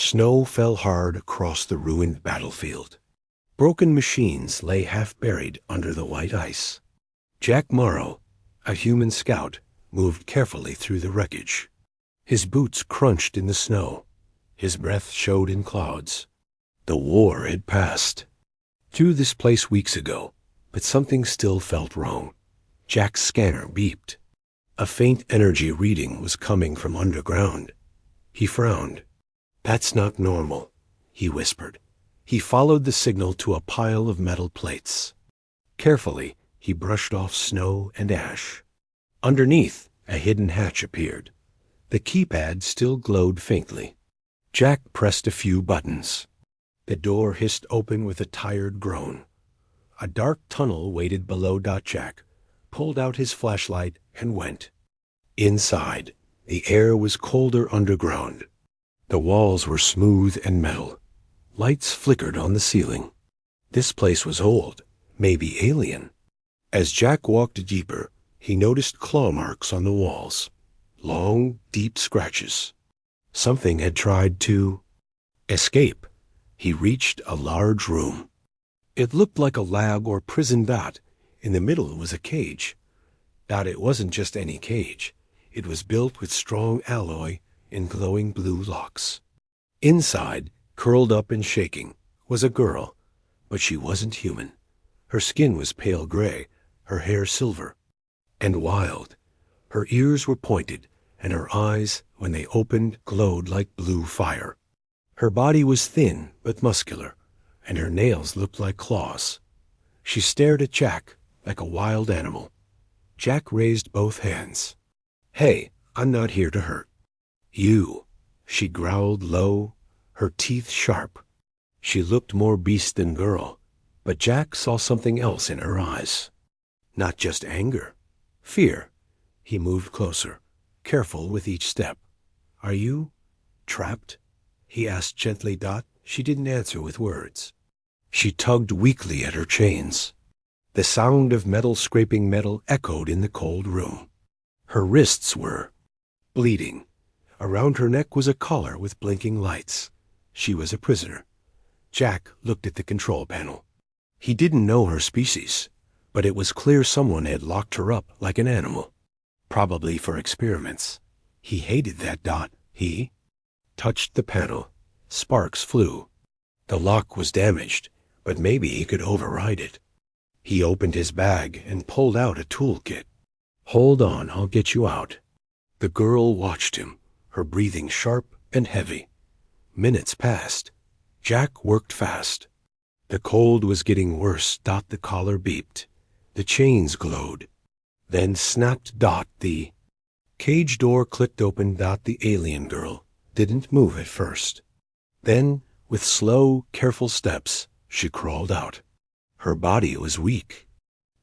Snow fell hard across the ruined battlefield. Broken machines lay half-buried under the white ice. Jack Morrow, a human scout, moved carefully through the wreckage. His boots crunched in the snow. His breath showed in clouds. The war had passed. Through this place weeks ago, but something still felt wrong. Jack's scanner beeped. A faint energy reading was coming from underground. He frowned. "That's not normal," he whispered. He followed the signal to a pile of metal plates. Carefully, he brushed off snow and ash. Underneath, a hidden hatch appeared. The keypad still glowed faintly. Jack pressed a few buttons. The door hissed open with a tired groan. A dark tunnel waited below. Jack pulled out his flashlight and went. Inside, the air was colder underground. The walls were smooth and metal. Lights flickered on the ceiling. This place was old, maybe alien. As Jack walked deeper, he noticed claw marks on the walls. Long, deep scratches. Something had tried to escape. He reached a large room. It looked like a lab or prison. In the middle was a cage. It wasn't just any cage. It was built with strong alloy and glowing blue locks. Inside, curled up and shaking, was a girl, but she wasn't human. Her skin was pale gray, her hair silver, and wild. Her ears were pointed, and her eyes, when they opened, glowed like blue fire. Her body was thin but muscular, and her nails looked like claws. She stared at Jack like a wild animal. Jack raised both hands. "Hey, I'm not here to hurt." "You," she growled low, her teeth sharp. She looked more beast than girl, but Jack saw something else in her eyes. Not just anger. Fear. He moved closer, careful with each step. "Are you trapped?" he asked gently. She didn't answer with words. She tugged weakly at her chains. The sound of metal scraping metal echoed in the cold room. Her wrists were bleeding. Around her neck was a collar with blinking lights. She was a prisoner. Jack looked at the control panel. He didn't know her species, but it was clear someone had locked her up like an animal. Probably for experiments. He hated that. He touched the panel. Sparks flew. The lock was damaged, but maybe he could override it. He opened his bag and pulled out a toolkit. "Hold on, I'll get you out." The girl watched him, her breathing sharp and heavy. Minutes passed. Jack worked fast. The cold was getting worse. The collar beeped. The chains glowed. Then snapped. The cage door clicked open. The alien girl didn't move at first. Then, with slow, careful steps, she crawled out. Her body was weak.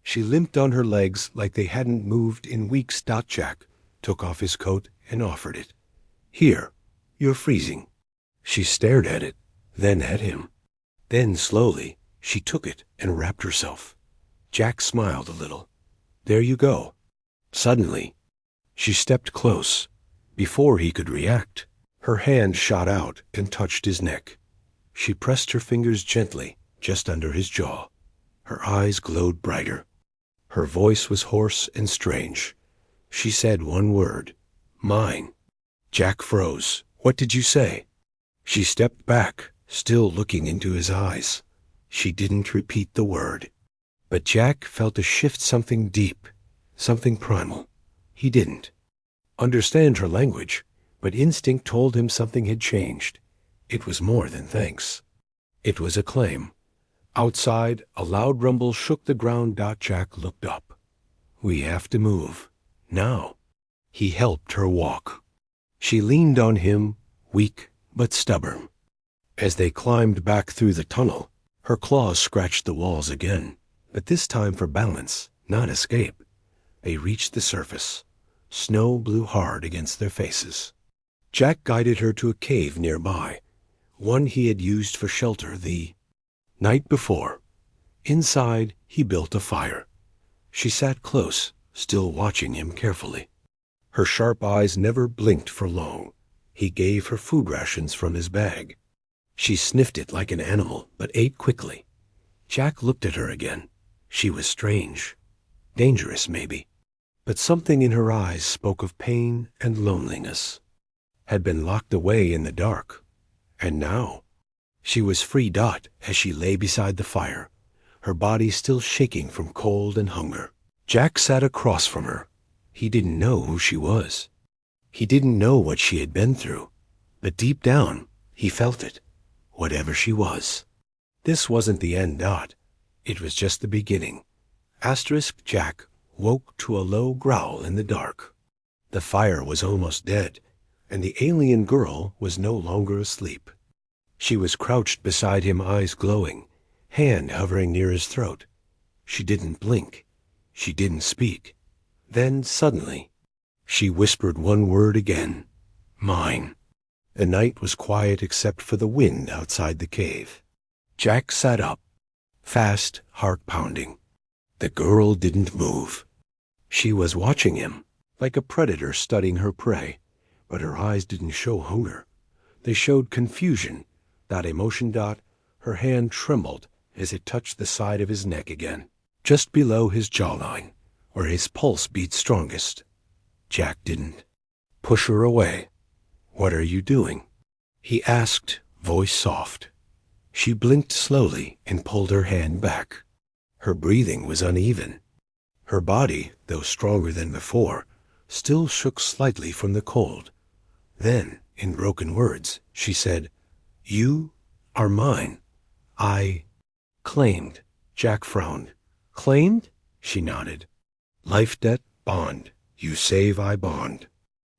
She limped on her legs like they hadn't moved in weeks. Jack took off his coat and offered it. "Here, you're freezing." She stared at it, then at him. Then, slowly, she took it and wrapped herself. Jack smiled a little. "There you go." Suddenly, she stepped close. Before he could react, her hand shot out and touched his neck. She pressed her fingers gently, just under his jaw. Her eyes glowed brighter. Her voice was hoarse and strange. She said one word, "Mine." Jack froze. "What did you say?" She stepped back, still looking into his eyes. She didn't repeat the word. But Jack felt a shift, something deep, something primal. He didn't understand her language, but instinct told him something had changed. It was more than thanks. It was acclaim. Outside, a loud rumble shook the ground. Jack looked up. "We have to move. Now." He helped her walk. She leaned on him, weak but stubborn. As they climbed back through the tunnel, her claws scratched the walls again, but this time for balance, not escape. They reached the surface. Snow blew hard against their faces. Jack guided her to a cave nearby, one he had used for shelter the night before. Inside, he built a fire. She sat close, still watching him carefully. Her sharp eyes never blinked for long. He gave her food rations from his bag. She sniffed it like an animal, but ate quickly. Jack looked at her again. She was strange. Dangerous, maybe. But something in her eyes spoke of pain and loneliness. Had been locked away in the dark. And now she was free. As she lay beside the fire, her body still shaking from cold and hunger. Jack sat across from her. He didn't know who she was. He didn't know what she had been through. But deep down, he felt it. Whatever she was. This wasn't the end. It was just the beginning. Jack woke to a low growl in the dark. The fire was almost dead, and the alien girl was no longer asleep. She was crouched beside him, eyes glowing, hand hovering near his throat. She didn't blink. She didn't speak. Then, suddenly, she whispered one word again. Mine. The night was quiet except for the wind outside the cave. Jack sat up, fast, heart pounding. The girl didn't move. She was watching him, like a predator studying her prey, but her eyes didn't show hunger. They showed confusion. That emotion. Her hand trembled as it touched the side of his neck again, just below his jawline, where his pulse beat strongest. Jack didn't push her away. What are you doing? He asked, voice soft. She blinked slowly and pulled her hand back. Her breathing was uneven. Her body, though stronger than before, still shook slightly from the cold. Then, in broken words, she said, You are mine. I claimed. Jack frowned. Claimed? She nodded. Life debt, bond. You save, I bond.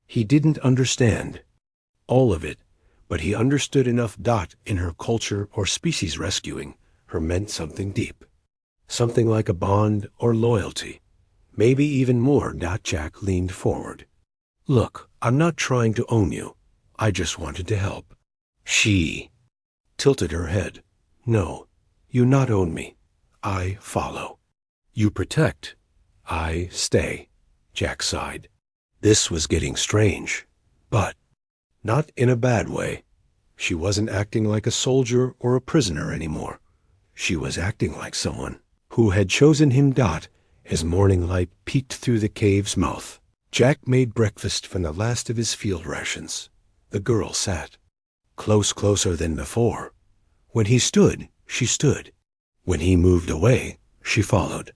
He didn't understand all of it, but he understood enough. In her culture or species rescuing her meant something deep. Something like a bond or loyalty. Maybe even more. Jack leaned forward. Look, I'm not trying to own you. I just wanted to help. She tilted her head. No, you not own me. I follow. You protect. I stay. Jack sighed. This was getting strange, but not in a bad way. She wasn't acting like a soldier or a prisoner anymore. She was acting like someone who had chosen him. As morning light peeked through the cave's mouth, Jack made breakfast from the last of his field rations. The girl sat, closer than before. When he stood, she stood. When he moved away, she followed.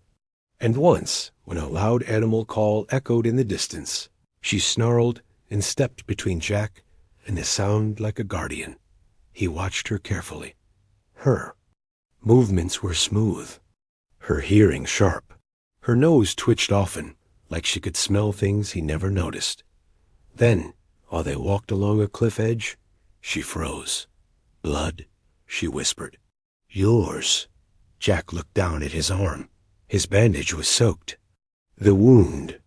And once, when a loud animal call echoed in the distance, she snarled and stepped between Jack and the sound like a guardian. He watched her carefully. Her movements were smooth, her hearing sharp. Her nose twitched often, like she could smell things he never noticed. Then, while they walked along a cliff edge, she froze. Blood, she whispered. Yours. Jack looked down at his arm. His bandage was soaked. The wound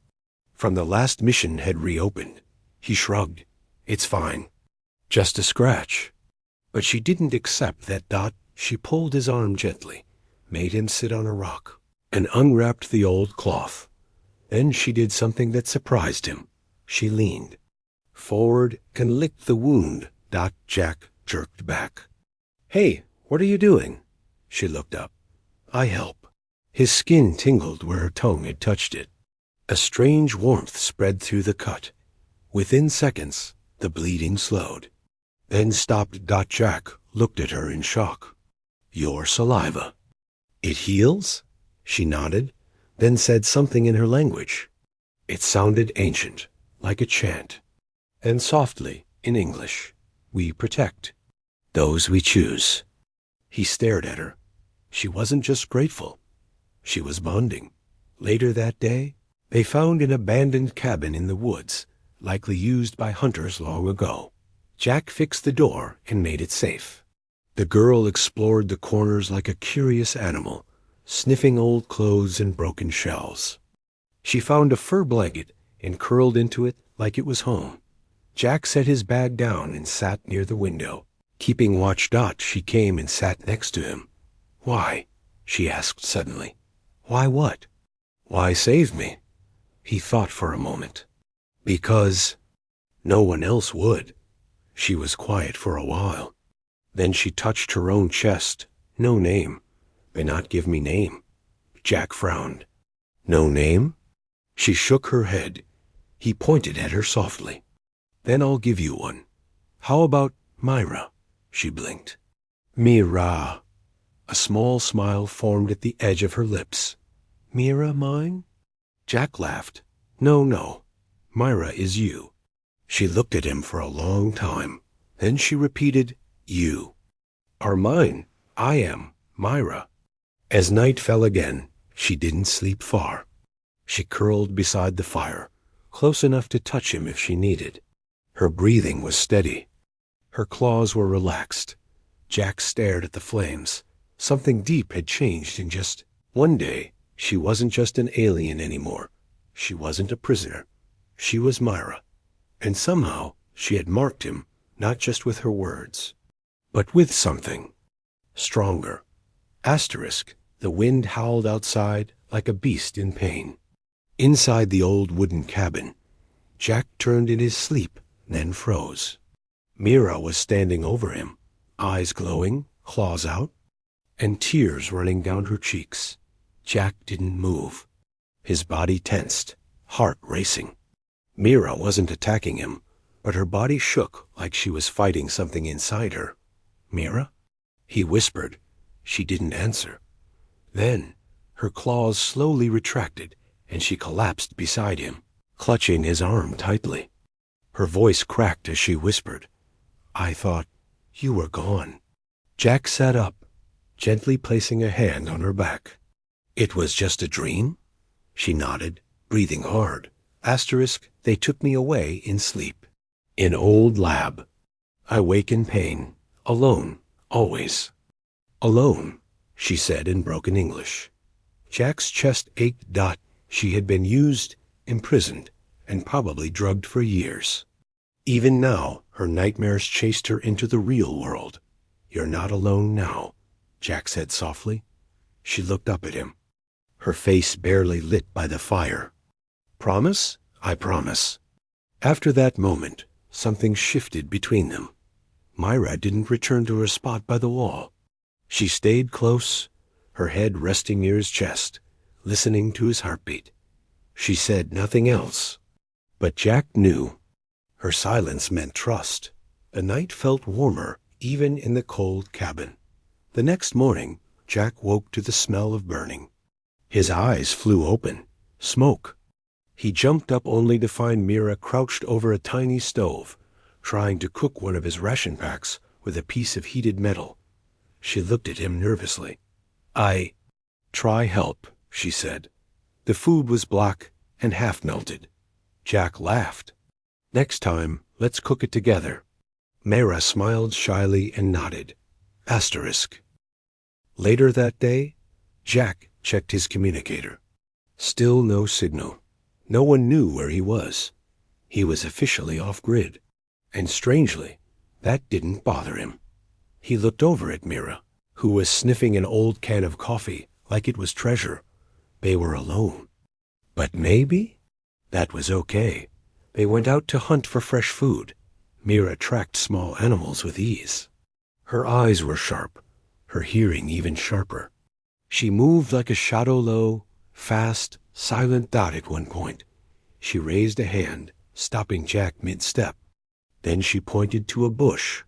from the last mission had reopened. He shrugged. It's fine. Just a scratch. But she didn't accept that. She pulled his arm gently, made him sit on a rock, and unwrapped the old cloth. Then she did something that surprised him. She leaned forward and licked the wound. Jack jerked back. Hey, what are you doing? She looked up. I help. His skin tingled where her tongue had touched it. A strange warmth spread through the cut. Within seconds, the bleeding slowed. Then stopped. Jack looked at her in shock. Your saliva. It heals? She nodded, then said something in her language. It sounded ancient, like a chant. And softly, in English, we protect those we choose. He stared at her. She wasn't just grateful. She was bonding. Later that day, they found an abandoned cabin in the woods, likely used by hunters long ago. Jack fixed the door and made it safe. The girl explored the corners like a curious animal, sniffing old clothes and broken shells. She found a fur blanket and curled into it like it was home. Jack set his bag down and sat near the window. Keeping watch. She came and sat next to him. Why? She asked suddenly. Why what? Why save me? He thought for a moment. Because no one else would. She was quiet for a while. Then she touched her own chest. No name. May not give me name. Jack frowned. No name? She shook her head. He pointed at her softly. Then I'll give you one. How about Myra? She blinked. Mira. A small smile formed at the edge of her lips. Mira mine? Jack laughed. No. Myra is you. She looked at him for a long time. Then she repeated, you. Are mine. I am Myra. As night fell again, she didn't sleep far. She curled beside the fire, close enough to touch him if she needed. Her breathing was steady. Her claws were relaxed. Jack stared at the flames. Something deep had changed in just one day. She wasn't just an alien anymore. She wasn't a prisoner. She was Myra. And somehow she had marked him, not just with her words, but with something stronger. Asterisk. The wind howled outside like a beast in pain. Inside the old wooden cabin, Jack turned in his sleep, then froze. Mira was standing over him, eyes glowing, claws out, and tears running down her cheeks. Jack didn't move. His body tensed, heart racing. Mira wasn't attacking him, but her body shook like she was fighting something inside her. Mira? He whispered. She didn't answer. Then her claws slowly retracted, and she collapsed beside him, clutching his arm tightly. Her voice cracked as she whispered, I thought you were gone. Jack sat up, gently placing a hand on her back. It was just a dream? She nodded, breathing hard. Asterisk, they took me away in sleep. In old lab. I wake in pain. Alone. Always. Alone, she said in broken English. Jack's chest ached. She had been used, imprisoned, and probably drugged for years. Even now, her nightmares chased her into the real world. You're not alone now, Jack said softly. She looked up at him, her face barely lit by the fire. Promise? I promise. After that moment, something shifted between them. Myra didn't return to her spot by the wall. She stayed close, her head resting near his chest, listening to his heartbeat. She said nothing else. But Jack knew. Her silence meant trust. The night felt warmer, even in the cold cabin. The next morning, Jack woke to the smell of burning. His eyes flew open. Smoke. He jumped up only to find Mira crouched over a tiny stove, trying to cook one of his ration packs with a piece of heated metal. She looked at him nervously. Try help, she said. The food was black and half melted. Jack laughed. Next time, let's cook it together. Mira smiled shyly and nodded. Asterisk. Later that day, Jack checked his communicator. Still no signal. No one knew where he was. He was officially off-grid. And strangely, that didn't bother him. He looked over at Mira, who was sniffing an old can of coffee like it was treasure. They were alone. But maybe that was okay. They went out to hunt for fresh food. Mira tracked small animals with ease. Her eyes were sharp, her hearing even sharper. She moved like a shadow-low, fast, silent dot at one point. She raised a hand, stopping Jack mid-step. Then she pointed to a bush.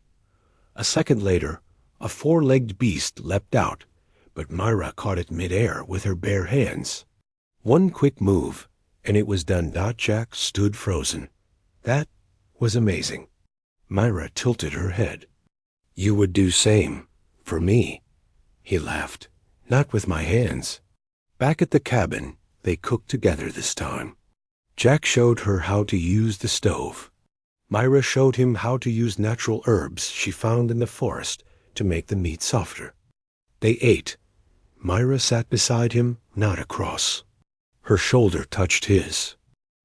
A second later, a four-legged beast leapt out, but Myra caught it mid-air with her bare hands. One quick move, and it was done. Jack stood frozen. That was amazing. Myra tilted her head. You would do same, for me. He laughed. Not with my hands. Back at the cabin, they cooked together this time. Jack showed her how to use the stove. Myra showed him how to use natural herbs she found in the forest to make the meat softer. They ate. Myra sat beside him, not across. Her shoulder touched his.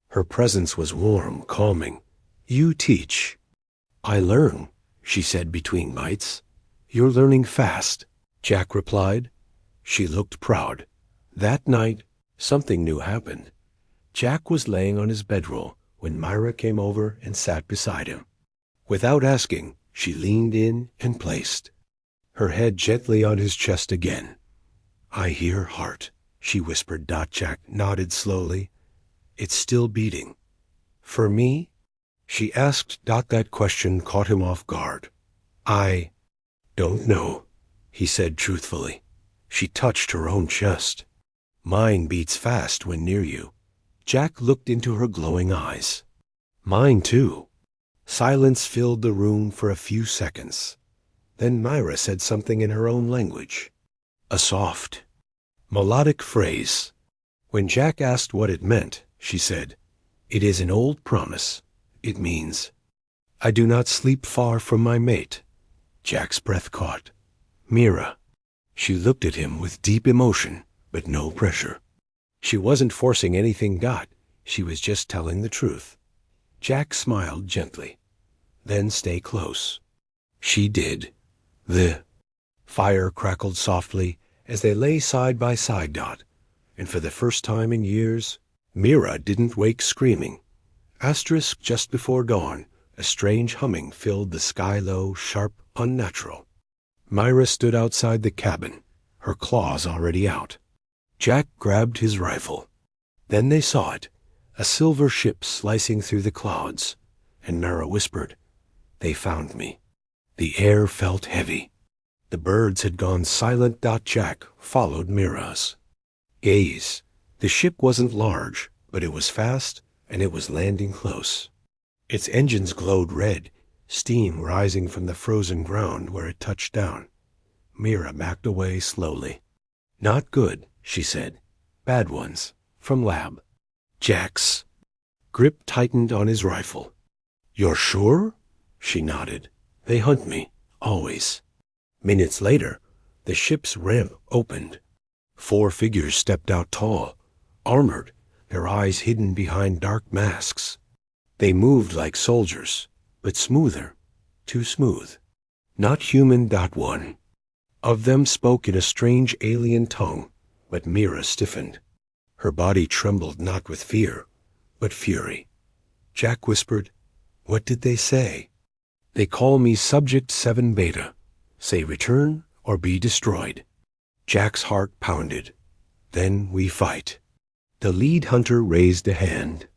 Her presence was warm, calming. You teach. I learn, she said between bites. You're learning fast, Jack replied. She looked proud. That night, something new happened. Jack was laying on his bedroll when Myra came over and sat beside him. Without asking, she leaned in and placed her head gently on his chest again. I hear heart, she whispered. Jack nodded slowly. It's still beating. For me? She asked. That question caught him off guard. I don't know, he said truthfully. She touched her own chest. Mine beats fast when near you. Jack looked into her glowing eyes. Mine too. Silence filled the room for a few seconds. Then Myra said something in her own language. A soft, melodic phrase. When Jack asked what it meant, she said, "It is an old promise. It means, I do not sleep far from my mate." Jack's breath caught. Myra. She looked at him with deep emotion, but no pressure. She wasn't forcing anything. She was just telling the truth. Jack smiled gently. Then stay close. She did. The fire crackled softly as they lay side by side. And for the first time in years, Myra didn't wake screaming. Just before dawn, a strange humming filled the sky, low, sharp, unnatural. Myra stood outside the cabin, her claws already out. Jack grabbed his rifle. Then they saw it, a silver ship slicing through the clouds, and Myra whispered, "They found me." The air felt heavy. The birds had gone silent. Jack followed Myra's gaze. The ship wasn't large, but it was fast, and it was landing close. Its engines glowed red, steam rising from the frozen ground where it touched down. Myra backed away slowly. "Not good," she said. "Bad ones, from lab." Jack's grip tightened on his rifle. "You're sure?" She nodded. "They hunt me, always." Minutes later, the ship's ramp opened. 4 figures stepped out, tall, armored, their eyes hidden behind dark masks. They moved like soldiers, but smoother, too smooth. Not human. One of them spoke in a strange alien tongue, but Myra stiffened. Her body trembled, not with fear, but fury. Jack whispered, "What did they say?" "They call me Subject 7 Beta. Say return or be destroyed." Jack's heart pounded. "Then we fight." The lead hunter raised a hand.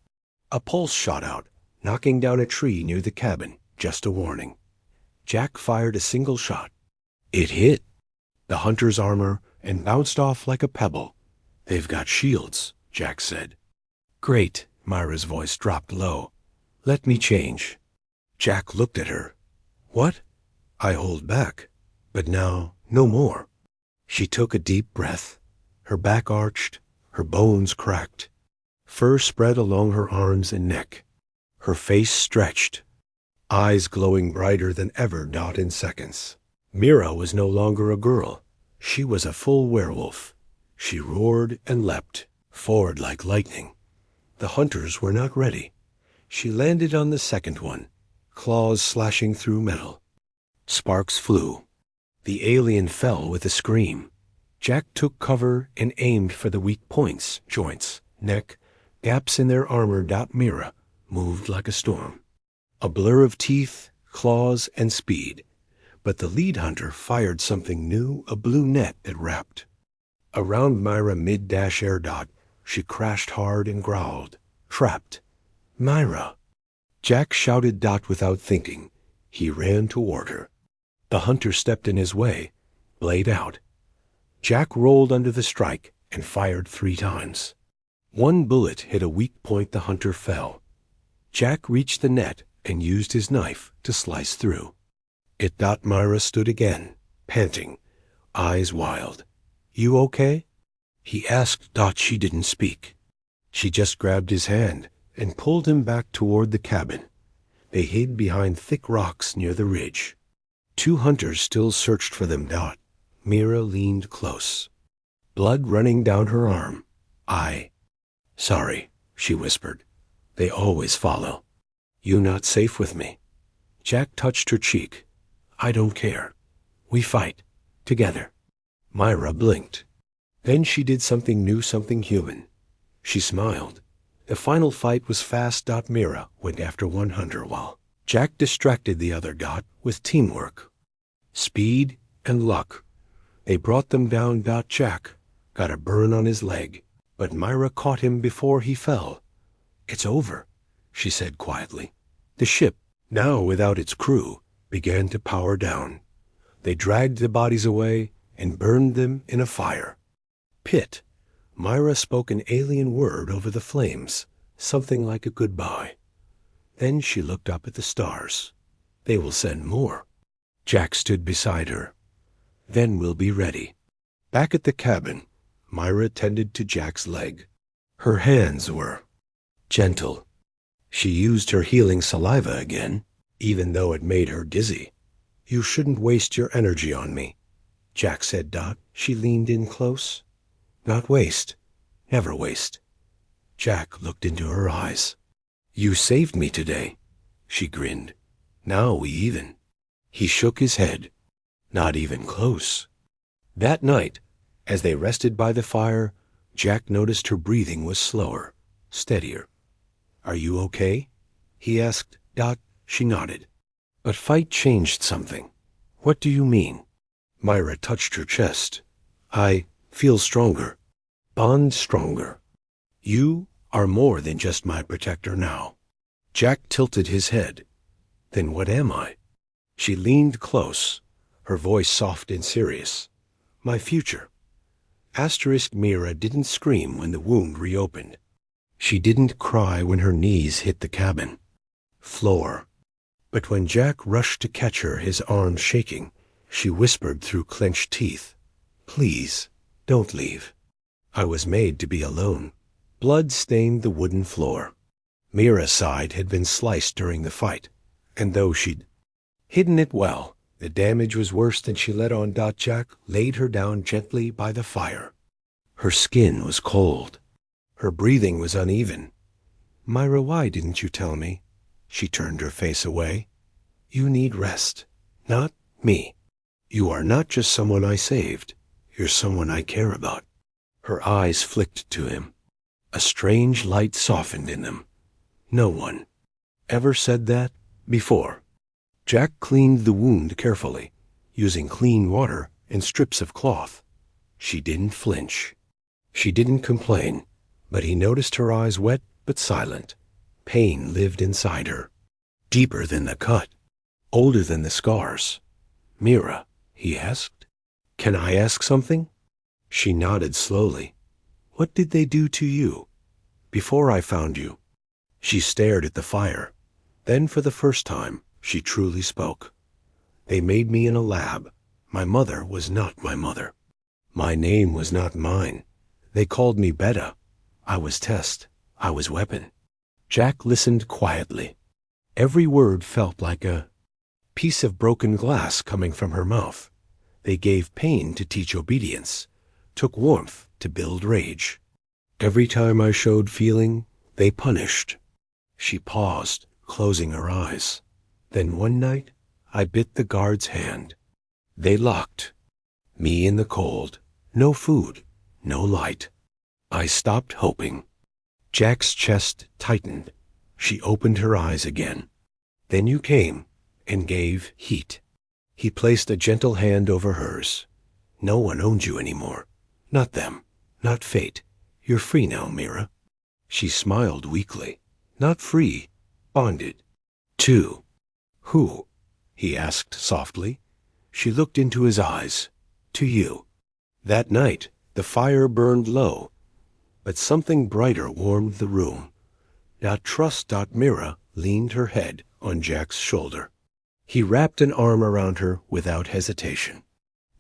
A pulse shot out, knocking down a tree near the cabin, just a warning. Jack fired a single shot. It hit the hunter's armor and bounced off like a pebble. "They've got shields," Jack said. "Great." Myra's voice dropped low. "Let me change." Jack looked at her. "What?" "I hold back, but now no more." She took a deep breath. Her back arched, her bones cracked. Fur spread along her arms and neck. Her face stretched, eyes glowing brighter than ever. In seconds, Myra was no longer a girl. She was a full werewolf. She roared and leapt forward like lightning. The hunters were not ready. She landed on the second one, claws slashing through metal. Sparks flew. The alien fell with a scream. Jack took cover and aimed for the weak points, joints, neck, gaps in their armor. Myra moved like a storm. A blur of teeth, claws, and speed. But the lead hunter fired something new, a blue net that wrapped around Myra mid-air. She crashed hard and growled. "Trapped." "Myra!" Jack shouted. Without thinking, he ran toward her. The hunter stepped in his way, blade out. Jack rolled under the strike and fired 3 times. One bullet hit a weak point. The hunter fell. Jack reached the net and used his knife to slice through it. Myra stood again, panting, eyes wild. "You okay?" he asked. She didn't speak. She just grabbed his hand and pulled him back toward the cabin. They hid behind thick rocks near the ridge. 2 hunters still searched for them. Myra leaned close, blood running down her arm. Sorry," she whispered. "They always follow. You not safe with me." Jack touched her cheek. "I don't care. We fight. Together." Myra blinked. Then she did something new, something human. She smiled. The final fight was fast. Myra went after one hunter while Jack distracted the other dot with teamwork. Speed and luck. They brought them down. Jack got a burn on his leg, but Myra caught him before he fell. "It's over," she said quietly. The ship, now without its crew, began to power down. They dragged the bodies away and burned them in a fire. Pit. Myra spoke an alien word over the flames, something like a goodbye. Then she looked up at the stars. "They will send more." Jack stood beside her. "Then we'll be ready." Back at the cabin, Myra tended to Jack's leg. Her hands were gentle. She used her healing saliva again, even though it made her dizzy. "You shouldn't waste your energy on me," Jack said. She leaned in close. "Not waste. Never waste." Jack looked into her eyes. "You saved me today," she grinned. "Now we even." He shook his head. "Not even close." That night, as they rested by the fire, Jack noticed her breathing was slower, steadier. "Are you okay?" he asked. She nodded. "But fight changed something." "What do you mean?" Myra touched her chest. "I feel stronger. Bond stronger. You are more than just my protector now." Jack tilted his head. "Then what am I?" She leaned close, her voice soft and serious. "My future." Myra didn't scream when the wound reopened. She didn't cry when her knees hit the cabin floor. But when Jack rushed to catch her, his arms shaking, she whispered through clenched teeth, "Please, don't leave. I was made to be alone." Blood stained the wooden floor. Myra's side had been sliced during the fight, and though she'd hidden it well, the damage was worse than she let on. Jack laid her down gently by the fire. Her skin was cold. Her breathing was uneven. "Myra, why didn't you tell me?" She turned her face away. "You need rest, not me. You are not just someone I saved. You're someone I care about." Her eyes flicked to him. A strange light softened in them. "No one ever said that before." Jack cleaned the wound carefully, using clean water and strips of cloth. She didn't flinch. She didn't complain, but he noticed her eyes wet but silent. Pain lived inside her, deeper than the cut, older than the scars. "Myra," he asked, "can I ask something?" She nodded slowly. "What did they do to you before I found you?" She stared at the fire. Then for the first time, she truly spoke. "They made me in a lab. My mother was not my mother. My name was not mine. They called me Beta. I was test. I was weapon." Jack listened quietly. Every word felt like a piece of broken glass coming from her mouth. They gave pain to teach obedience, took warmth to build rage. Every time I showed feeling, they punished. She paused, closing her eyes. Then one night, I bit the guard's hand. They locked me in the cold. No food, no light. I stopped hoping. Jack's chest tightened. She opened her eyes again. "Then you came and gave heat." He placed a gentle hand over hers. "No one owns you anymore. Not them. Not fate. You're free now, Myra." She smiled weakly. "Not free. Bonded. To who?" he asked softly. She looked into his eyes. "To you." That night, the fire burned low, but something brighter warmed the room. Trust. Myra leaned her head on Jack's shoulder. He wrapped an arm around her without hesitation.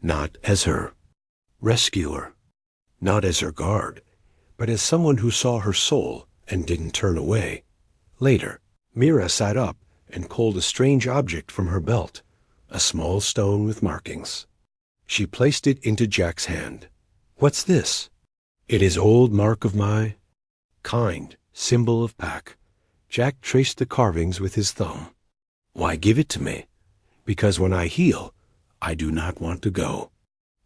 Not as her rescuer, not as her guard, but as someone who saw her soul and didn't turn away. Later, Myra sat up and pulled a strange object from her belt, a small stone with markings. She placed it into Jack's hand. "What's this?" "It is old mark of my kind, symbol of pack." Jack traced the carvings with his thumb. "Why give it to me?" "Because when I heal, I do not want to go."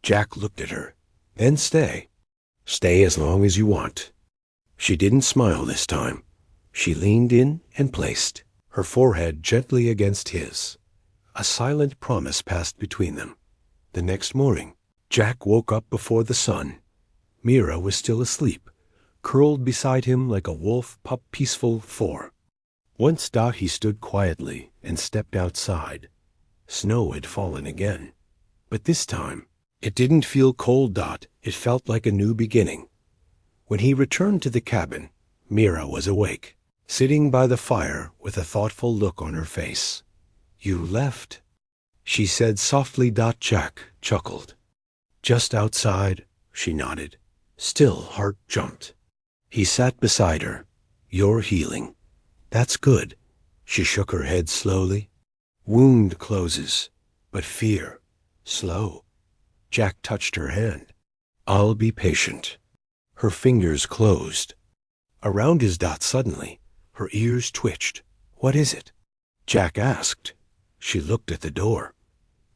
Jack looked at her. "Then stay. Stay as long as you want." She didn't smile this time. She leaned in and placed her forehead gently against his. A silent promise passed between them. The next morning, Jack woke up before the sun. Mira was still asleep, curled beside him like a wolf pup peaceful for. Once he stood quietly and stepped outside. Snow had fallen again. But this time, it didn't feel cold. It felt like a new beginning. When he returned to the cabin, Mira was awake, sitting by the fire with a thoughtful look on her face. "You left," she said softly. Jack chuckled. "Just outside," she nodded. Still, heart jumped. He sat beside her. "You're healing." "That's good." She shook her head slowly. "Wound closes, but fear, slow." Jack touched her hand. "I'll be patient." Her fingers closed. Around his suddenly, her ears twitched. "What is it?" Jack asked. She looked at the door.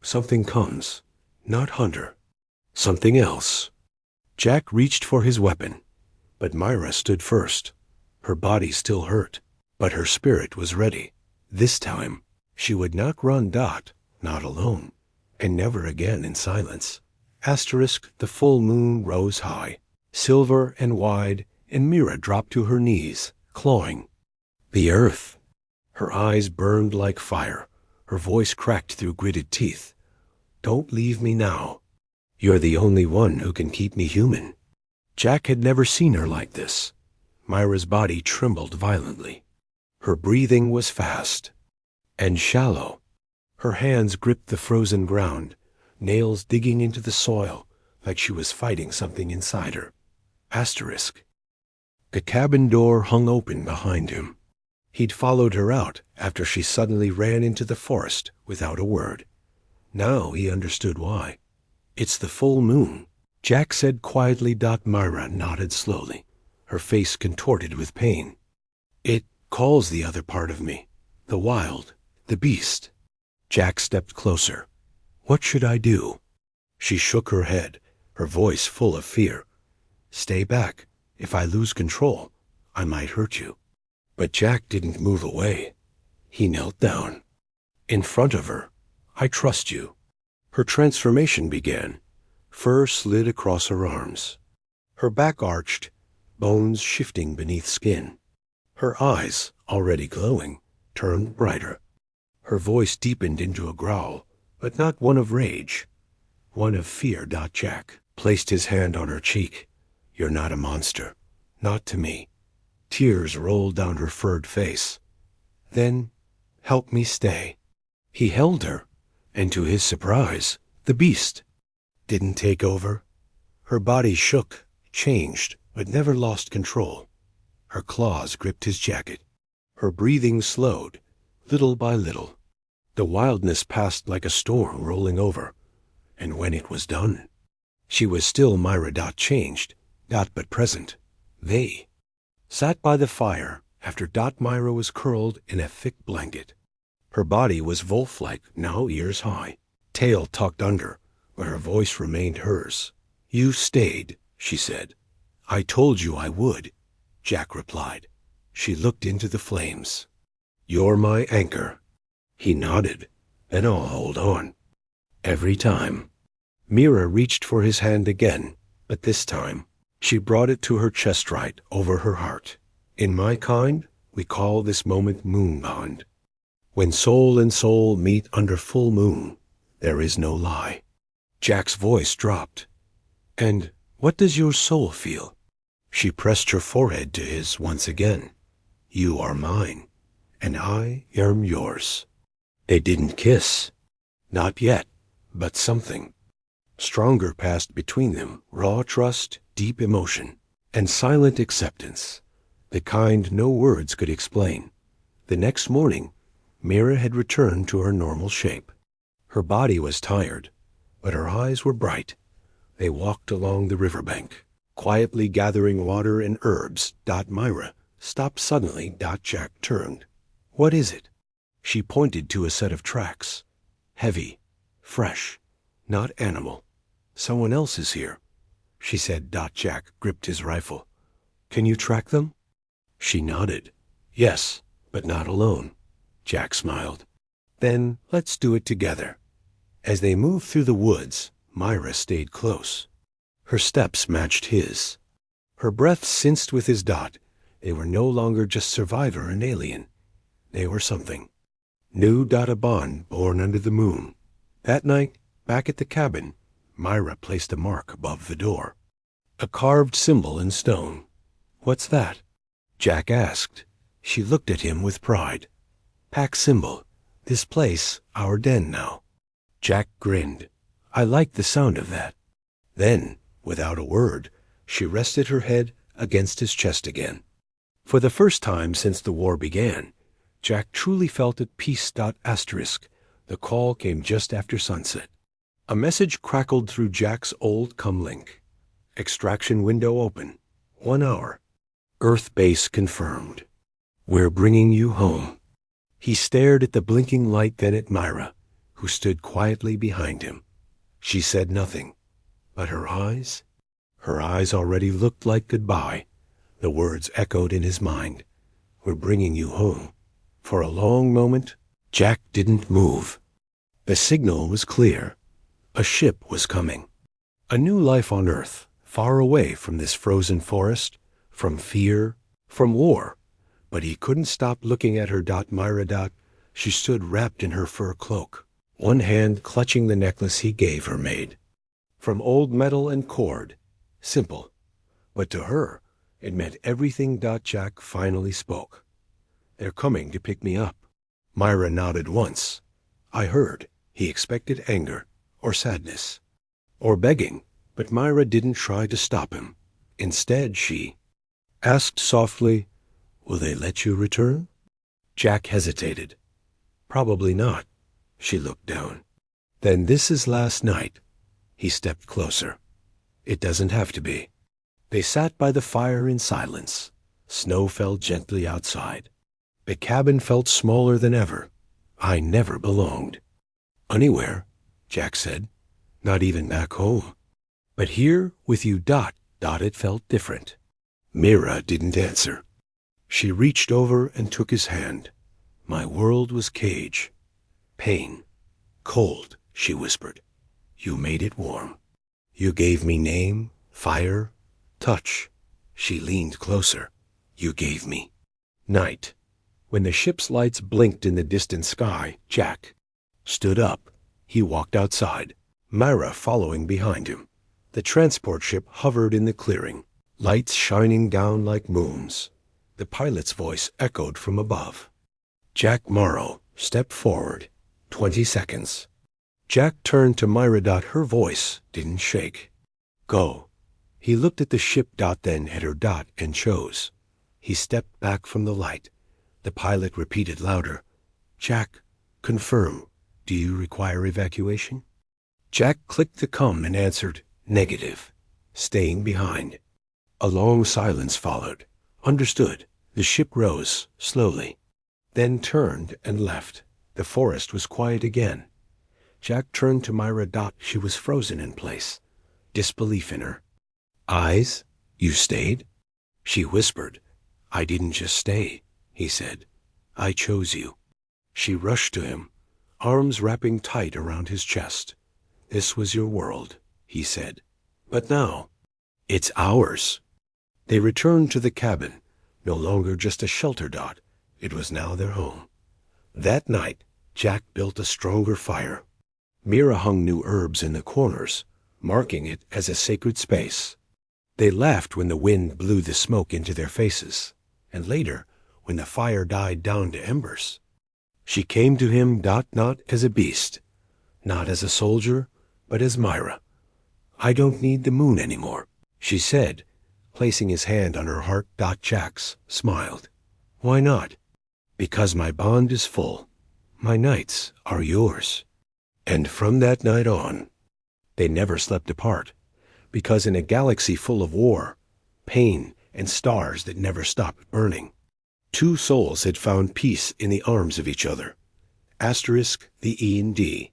"Something comes. Not Hunter. Something else." Jack reached for his weapon, but Myra stood first. Her body still hurt, but her spirit was ready. This time, she would not run. Not alone, and never again in silence. The full moon rose high, silver and wide, and Mira dropped to her knees, clawing the earth. Her eyes burned like fire. Her voice cracked through gritted teeth. "Don't leave me now. You're the only one who can keep me human." Jack had never seen her like this. Myra's body trembled violently. Her breathing was fast and shallow. Her hands gripped the frozen ground, nails digging into the soil like she was fighting something inside her. The cabin door hung open behind him. He'd followed her out after she suddenly ran into the forest without a word. Now he understood why. "It's the full moon," Jack said quietly. Myra nodded slowly, her face contorted with pain. "It calls the other part of me, the wild, the beast." Jack stepped closer. "What should I do?" She shook her head, her voice full of fear. "Stay back. If I lose control, I might hurt you." But Jack didn't move away. He knelt down. In front of her. "I trust you." Her transformation began. Fur slid across her arms. Her back arched, bones shifting beneath skin. Her eyes, already glowing, turned brighter. Her voice deepened into a growl, but not one of rage. One of fear. Jack placed his hand on her cheek. "You're not a monster. Not to me." Tears rolled down her furred face. "Then, help me stay." He held her, and to his surprise, the beast didn't take over. Her body shook, changed, but never lost control. Her claws gripped his jacket. Her breathing slowed, little by little. The wildness passed like a storm rolling over, and when it was done, she was still Myra. Changed, but present. They sat by the fire after Myra was curled in a thick blanket. Her body was wolf-like, now ears high, tail tucked under, but her voice remained hers. "You stayed," she said. "I told you I would," Jack replied. She looked into the flames. "You're my anchor." He nodded. "Then I'll hold on. Every time." Mira reached for his hand again, but this time, she brought it to her chest right over her heart. "In my kind, we call this moment moon bond. When soul and soul meet under full moon, there is no lie." Jack's voice dropped. "And what does your soul feel?" She pressed her forehead to his once again. "You are mine, and I am yours." They didn't kiss. Not yet, but something stronger passed between them, raw trust, deep emotion, and silent acceptance, the kind no words could explain. The next morning, Mira had returned to her normal shape. Her body was tired, but her eyes were bright. They walked along the riverbank, quietly gathering water and herbs. Myra stopped suddenly. Jack turned. "What is it?" She pointed to a set of tracks. "Heavy, fresh, not animal. Someone else is here," she said. Jack gripped his rifle. "Can you track them?" She nodded. "Yes, but not alone. Jack smiled. Then let's do it together. As they moved through the woods, Myra stayed close. Her steps matched his. Her breath sensed with his dot. They were no longer just survivor and alien. They were something. New a bond born under the moon. That night, back at the cabin, Myra placed a mark above the door. A carved symbol in stone. What's that? Jack asked. She looked at him with pride. Pack symbol. This place, our den now. Jack grinned. I liked the sound of that. Then, without a word, she rested her head against his chest again. For the first time since the war began, Jack truly felt at peace. Asterisk. The call came just after sunset. A message crackled through Jack's old comlink. Extraction window open. 1 hour. Earth base confirmed. We're bringing you home. He stared at the blinking light, then at Myra, who stood quietly behind him. She said nothing, but her eyes already looked like goodbye. The words echoed in his mind. We're bringing you home. For a long moment, Jack didn't move. The signal was clear. A ship was coming. A new life on Earth, far away from this frozen forest, from fear, from war. But he couldn't stop looking at her. Myra. She stood wrapped in her fur cloak, one hand clutching the necklace he gave her made. From old metal and cord. Simple. But to her, it meant everything. Jack finally spoke. They're coming to pick me up. Myra nodded once. I heard. He expected anger, or sadness, or begging, but Myra didn't try to stop him. Instead, she asked softly, will they let you return? Jack hesitated. Probably not. She looked down. Then this is last night. He stepped closer. It doesn't have to be. They sat by the fire in silence. Snow fell gently outside. The cabin felt smaller than ever. I never belonged. Anywhere, Jack said. Not even back home. But here, with you. It felt different. Myra didn't answer. She reached over and took his hand. My world was cage. Pain. Cold, she whispered. You made it warm. You gave me name, fire, touch. She leaned closer. You gave me night. When the ship's lights blinked in the distant sky, Jack stood up. He walked outside, Myra following behind him. The transport ship hovered in the clearing, lights shining down like moons. The pilot's voice echoed from above. Jack Morrow, step forward. 20 seconds. Jack turned to Myra. Her voice didn't shake. Go. He looked at the ship. Then at her. And chose. He stepped back from the light. The pilot repeated louder. Jack, confirm. Do you require evacuation? Jack clicked the com and answered, negative. Staying behind. A long silence followed. Understood. The ship rose, slowly. Then turned and left. The forest was quiet again. Jack turned to Myra. She was frozen in place. Disbelief in her. Eyes? You stayed? She whispered. I didn't just stay, he said. I chose you. She rushed to him, arms wrapping tight around his chest. This was your world, he said. But now, it's ours. They returned to the cabin, no longer just a shelter. It was now their home. That night, Jack built a stronger fire. Myra hung new herbs in the corners, marking it as a sacred space. They laughed when the wind blew the smoke into their faces, and later, when the fire died down to embers. She came to him. Not as a beast, not as a soldier, but as Myra. I don't need the moon anymore, she said, placing his hand on her heart. Jax smiled. Why not? Because my bond is full. My nights are yours. And from that night on, they never slept apart, because in a galaxy full of war, pain, and stars that never stopped burning, two souls had found peace in the arms of each other. Asterisk the E and D.